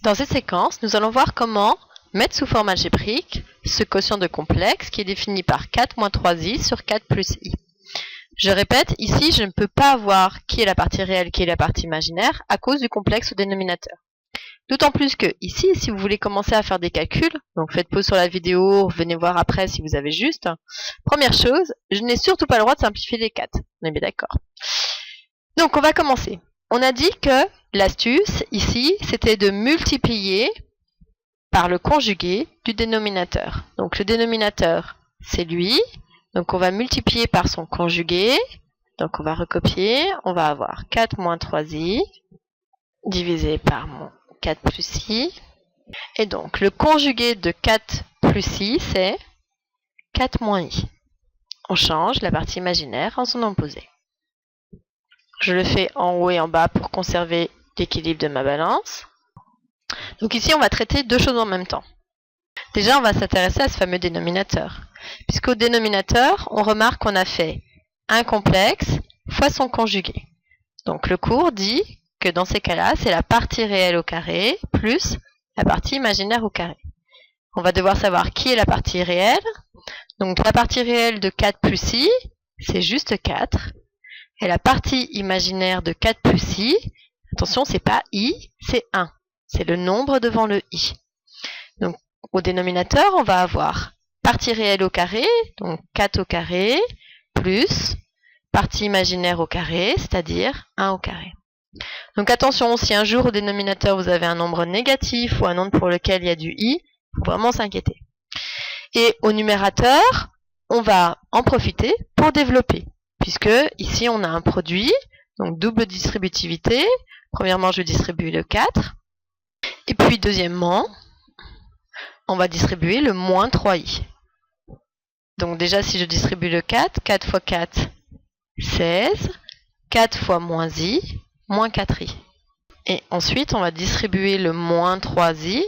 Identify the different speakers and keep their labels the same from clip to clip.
Speaker 1: Dans cette séquence, nous allons voir comment mettre sous forme algébrique ce quotient de complexe qui est défini par 4 moins 3i sur 4 plus i. Je répète, ici, je ne peux pas avoir qui est la partie réelle, qui est la partie imaginaire à cause du complexe au dénominateur. D'autant plus que ici, si vous voulez commencer à faire des calculs, donc faites pause sur la vidéo, venez voir après si vous avez juste. Première chose, je n'ai surtout pas le droit de simplifier les 4. On est bien d'accord. Donc on va commencer. On a dit que l'astuce ici, c'était de multiplier par le conjugué du dénominateur. Donc le dénominateur, c'est lui. Donc on va multiplier par son conjugué. Donc on va recopier. On va avoir 4 moins 3i divisé par mon 4 plus i. Et donc le conjugué de 4 plus i, c'est 4 moins i. On change la partie imaginaire en son opposé. Je le fais en haut et en bas pour conserver l'équilibre de ma balance. Donc ici, on va traiter deux choses en même temps. Déjà, on va s'intéresser à ce fameux dénominateur. Puisqu'au dénominateur, on remarque qu'on a fait un complexe fois son conjugué. Donc le cours dit que dans ces cas-là, c'est la partie réelle au carré plus la partie imaginaire au carré. On va devoir savoir qui est la partie réelle. Donc la partie réelle de 4 plus i, c'est juste 4. Et la partie imaginaire de 4 plus i, attention, c'est pas i, c'est 1. C'est le nombre devant le i. Donc, au dénominateur, on va avoir partie réelle au carré, donc 4 au carré, plus partie imaginaire au carré, c'est-à-dire 1 au carré. Donc attention, si un jour au dénominateur vous avez un nombre négatif ou un nombre pour lequel il y a du i, il faut vraiment s'inquiéter. Et au numérateur, on va en profiter pour développer. Puisque ici on a un produit, donc double distributivité. Premièrement, je distribue le 4. Et puis deuxièmement, on va distribuer le moins 3i. Donc déjà, si je distribue le 4, 4 fois 4, 16. 4 fois moins i, moins 4i. Et ensuite, on va distribuer le moins 3i.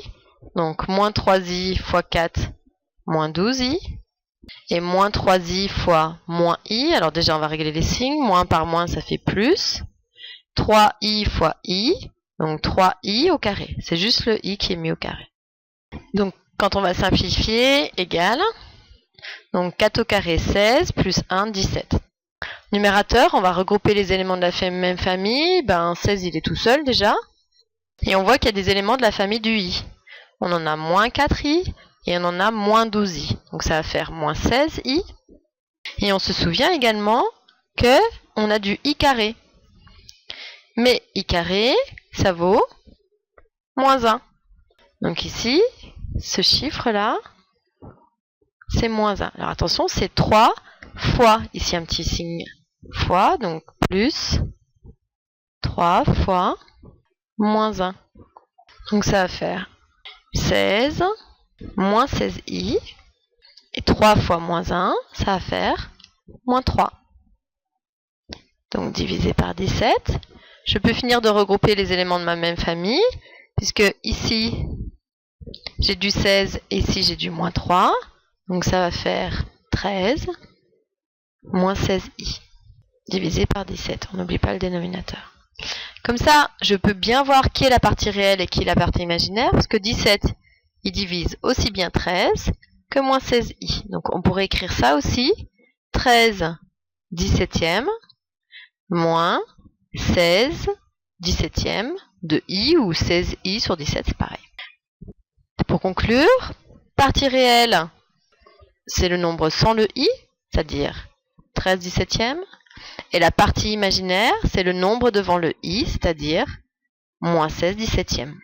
Speaker 1: Donc moins 3i fois 4, moins 12i. Et moins 3i fois moins i, alors déjà on va régler les signes, moins par moins ça fait plus, 3i fois i, donc 3i au carré, c'est juste le i qui est mis au carré. Donc quand on va simplifier, égal, donc 4 au carré 16, plus 1, 17. Numérateur, on va regrouper les éléments de la même famille, 16 il est tout seul déjà, et on voit qu'il y a des éléments de la famille du i. On en a moins 4i, et on en a moins 12i. Donc ça va faire moins 16i. Et on se souvient également qu'on a du i carré. Mais i carré, ça vaut moins 1. Donc ici, ce chiffre-là, c'est moins 1. Alors attention, c'est 3 fois, ici un petit signe fois, donc plus 3 fois moins 1. Donc ça va faire 16 moins 16i, et 3 fois moins 1, ça va faire moins 3. Donc divisé par 17. Je peux finir de regrouper les éléments de ma même famille, puisque ici, j'ai du 16, et ici, j'ai du moins 3. Donc ça va faire 13 moins 16i, divisé par 17. On n'oublie pas le dénominateur. Comme ça, je peux bien voir qui est la partie réelle et qui est la partie imaginaire, parce que 17, il divise aussi bien 13 que moins 16i. Donc on pourrait écrire ça aussi. 13 17e moins 16 17e de i, ou 16i sur 17, c'est pareil. Pour conclure, partie réelle, c'est le nombre sans le i, c'est-à-dire 13 17e. Et la partie imaginaire, c'est le nombre devant le i, c'est-à-dire moins 16 17e.